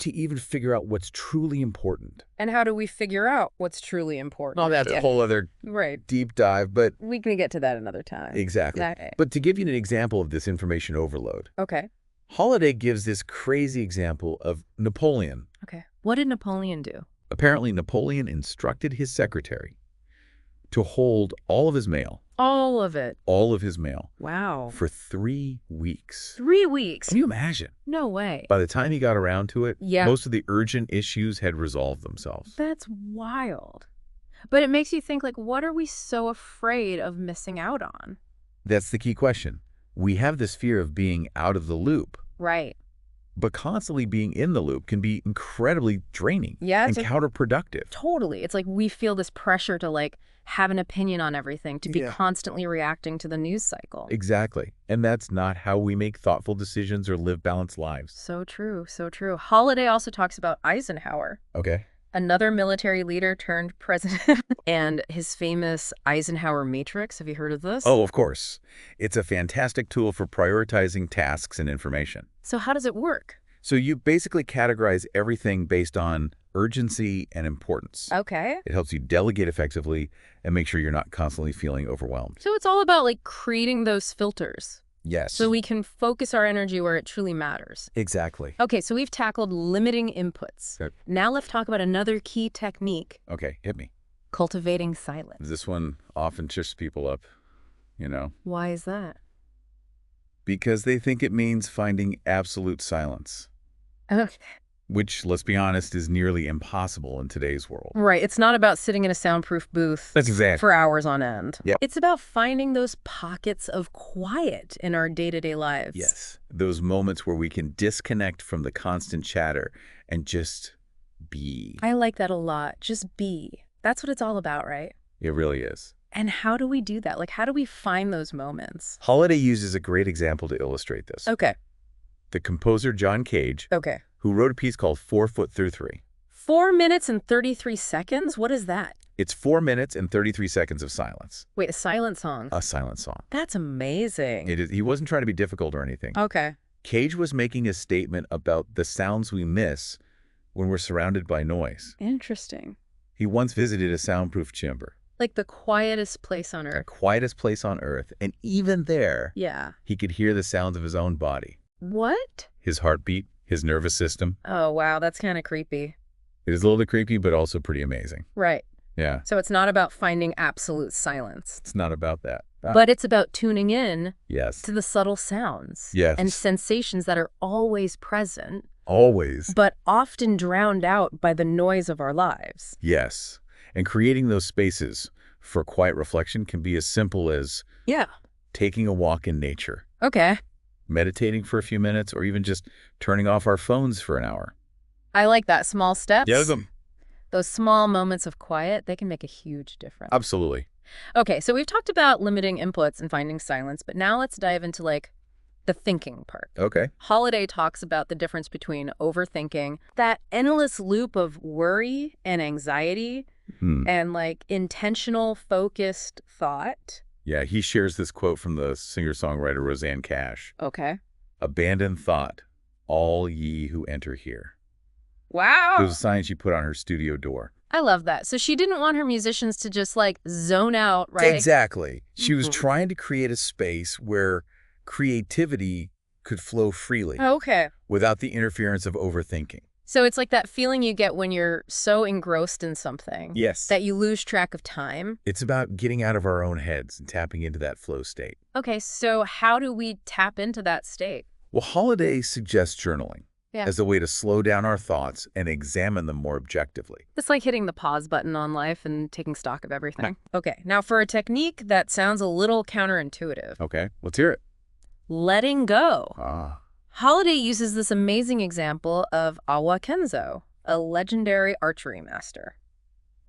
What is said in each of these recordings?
to even figure out what's truly important. And how do we figure out what's truly important? Oh, that's a whole other deep dive, but... We can get to that another time. Exactly. Okay. But to give you an example of this information overload. Okay. Holiday gives this crazy example of Napoleon. Okay. What did Napoleon do? Apparently, Napoleon instructed his secretary to hold all of his mail. All of it? All of his mail. Wow. For 3 weeks. 3 weeks? Can you imagine? No way. By the time he got around to it, yeah, most of the urgent issues had resolved themselves. That's wild. But it makes you think, like, what are we so afraid of missing out on? That's the key question. We have this fear of being out of the loop. Right. But constantly being in the loop can be incredibly draining and counterproductive. Totally. It's like we feel this pressure to, like, have an opinion on everything, to be constantly reacting to the news cycle. Exactly. And that's not how we make thoughtful decisions or live balanced lives. So true, so true. Holiday also talks about Eisenhower. Okay. Another military leader turned president, and his famous Eisenhower matrix. Have you heard of this? Oh, of course. It's a fantastic tool for prioritizing tasks and information. So how does it work? So you basically categorize everything based on urgency and importance. Okay. It helps you delegate effectively and make sure you're not constantly feeling overwhelmed. So it's all about, like, creating those filters. Yes. So we can focus our energy where it truly matters. Exactly. Okay, so we've tackled limiting inputs. Good. Now let's talk about another key technique. Okay, hit me. Cultivating silence. This one often trips people up, you know. Why is that? Because they think it means finding absolute silence. Okay. Which, let's be honest, is nearly impossible in today's world. Right. It's not about sitting in a soundproof booth for hours on end. Yep. It's about finding those pockets of quiet in our day-to-day lives. Yes. Those moments where we can disconnect from the constant chatter and just be. I like that a lot. Just be. That's what it's all about, right? It really is. And how do we do that? Like, how do we find those moments? Holiday uses a great example to illustrate this. Okay. The composer John Cage, who wrote a piece called 4 Foot Through 3. 4 minutes and 33 seconds? What is that? It's 4 minutes and 33 seconds of silence. Wait, a silent song? A silent song. That's amazing. It is. He wasn't trying to be difficult or anything. Okay. Cage was making a statement about the sounds we miss when we're surrounded by noise. Interesting. He once visited a soundproof chamber. Like the quietest place on earth. The quietest place on earth. And even there, he could hear the sounds of his own body. What? His heartbeat, his nervous system. Oh, wow. That's kind of creepy. It is a little bit creepy, but also pretty amazing. Right. Yeah. So it's not about finding absolute silence. It's not about that. But it's about tuning in to the subtle sounds and sensations that are always present. Always. But often drowned out by the noise of our lives. Yes. And creating those spaces for quiet reflection can be as simple as taking a walk in nature. Okay. Meditating for a few minutes, or even just turning off our phones for an hour. I like that. Small steps. Yeah, those small moments of quiet, they can make a huge difference. Absolutely. Okay, so we've talked about limiting inputs and finding silence, but now let's dive into, like, the thinking part. Okay. Holiday talks about the difference between overthinking, that endless loop of worry and anxiety, and, like, intentional, focused thought. Yeah, he shares this quote from the singer-songwriter Rosanne Cash. Okay. Abandon thought, all ye who enter here. Wow. It was a sign she put on her studio door. I love that. So she didn't want her musicians to just, like, zone out, right? Exactly. She was trying to create a space where creativity could flow freely. Okay. Without the interference of overthinking. So it's like that feeling you get when you're so engrossed in something that you lose track of time. It's about getting out of our own heads and tapping into that flow state. Okay, so how do we tap into that state? Well, Holiday suggests journaling as a way to slow down our thoughts and examine them more objectively. It's like hitting the pause button on life and taking stock of everything. Okay, now for a technique that sounds a little counterintuitive. Okay, let's hear it. Letting go. Holiday uses this amazing example of Awa Kenzo, a legendary archery master.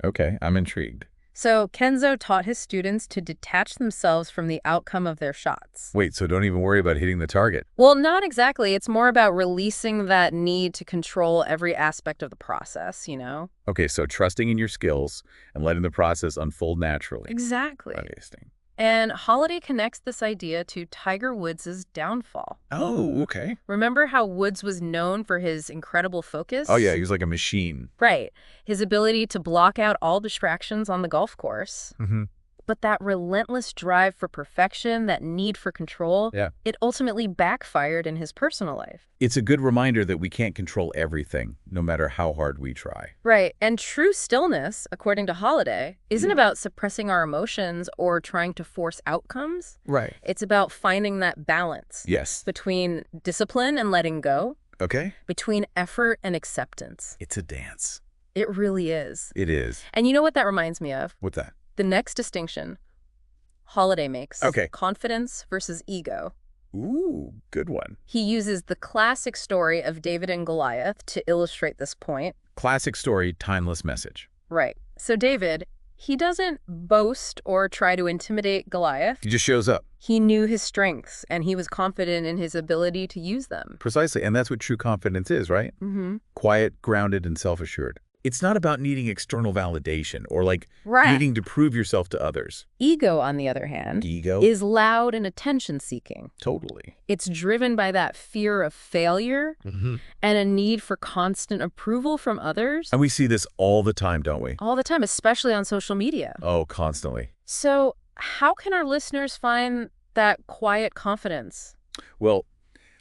Okay, I'm intrigued. So Kenzo taught his students to detach themselves from the outcome of their shots. Wait, so don't even worry about hitting the target? Well, not exactly. It's more about releasing that need to control every aspect of the process, you know? Okay, so trusting in your skills and letting the process unfold naturally. Exactly. Interesting. And Holiday connects this idea to Tiger Woods' downfall. Oh, okay. Remember how Woods was known for his incredible focus? Oh, yeah, he was like a machine. Right. His ability to block out all distractions on the golf course. Mm-hmm. But that relentless drive for perfection, that need for control, Yeah. it ultimately backfired in his personal life. It's a good reminder that we can't control everything, no matter how hard we try. Right. And true stillness, according to Holiday, isn't about suppressing our emotions or trying to force outcomes. Right. It's about finding that balance. Yes. Between discipline and letting go. Okay. Between effort and acceptance. It's a dance. It really is. It is. And you know what that reminds me of? What's that? The next distinction Holiday makes. Okay. Confidence versus ego. Ooh, good one. He uses the classic story of David and Goliath to illustrate this point. Classic story, timeless message. Right. So David, he doesn't boast or try to intimidate Goliath. He just shows up. He knew his strengths, and he was confident in his ability to use them. Precisely, and that's what true confidence is, right? Mm-hmm. Quiet, grounded, and self-assured. It's not about needing external validation or Right. needing to prove yourself to others. Ego, on the other hand, Ego? is loud and attention-seeking. Totally. It's driven by that fear of failure Mm-hmm. and a need for constant approval from others. And we see this all the time, don't we? All the time, especially on social media. Oh, constantly. So how can our listeners find that quiet confidence? Well,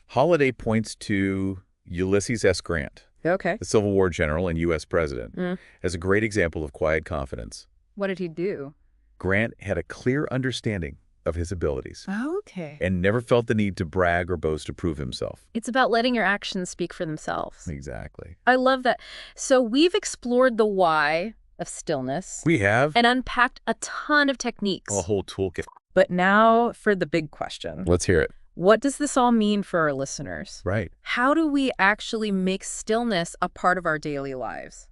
Holiday points to Ulysses S. Grant, Okay. the Civil War general and U.S. president, Mm. as a great example of quiet confidence. What did he do? Grant had a clear understanding of his abilities Okay. and never felt the need to brag or boast to prove himself. It's about letting your actions speak for themselves. Exactly. I love that. So we've explored the why of stillness We have and unpacked a ton of techniques. a whole toolkit. But now for the big question. Let's hear it. What does this all mean for our listeners? Right. How do we actually make stillness a part of our daily lives?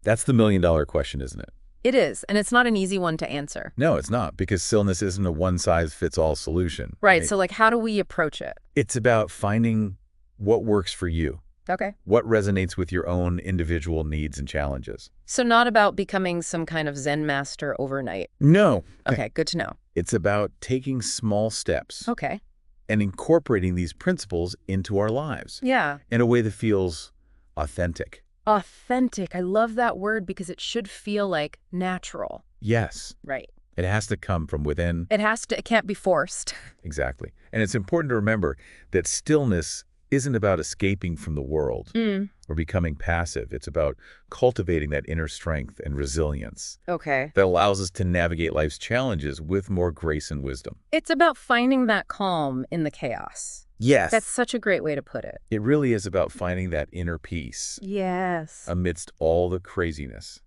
That's the million-dollar question, isn't it? It is, and it's not an easy one to answer. No, it's not, because stillness isn't a one-size-fits-all solution. Right, so how do we approach it? It's about finding what works for you, Okay. what resonates with your own individual needs and challenges. So not about becoming some kind of Zen master overnight. No. Okay, good to know. It's about taking small steps Okay. and incorporating these principles into our lives Yeah. in a way that feels authentic. Authentic. I love that word because it should feel like natural. Yes, Right. it has to come from within. It can't be forced. Exactly. And it's important to remember that stillness isn't about escaping from the world or becoming passive. It's about cultivating that inner strength and resilience Okay. that allows us to navigate life's challenges with more grace and wisdom. It's about finding that calm in the chaos. Yes. That's such a great way to put it. It really is about finding that inner peace Yes. amidst all the craziness.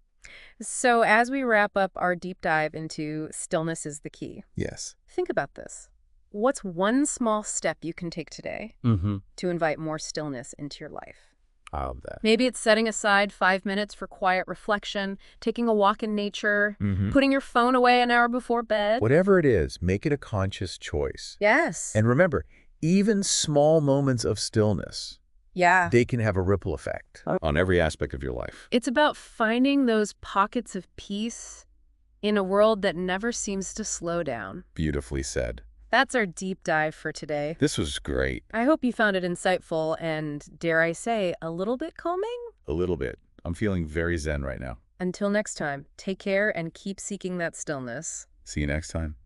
So as we wrap up our deep dive into Stillness is the Key, Yes. think about this. What's one small step you can take today Mm-hmm. to invite more stillness into your life? I love that. Maybe it's setting aside 5 minutes for quiet reflection, taking a walk in nature, putting your phone away an hour before bed. Whatever it is, make it a conscious choice. Yes. And remember, even small moments of stillness, Yeah. they can have a ripple effect on every aspect of your life. It's about finding those pockets of peace in a world that never seems to slow down. Beautifully said. That's our deep dive for today. This was great. I hope you found it insightful and, dare I say, a little bit calming? A little bit. I'm feeling very zen right now. Until next time, take care and keep seeking that stillness. See you next time.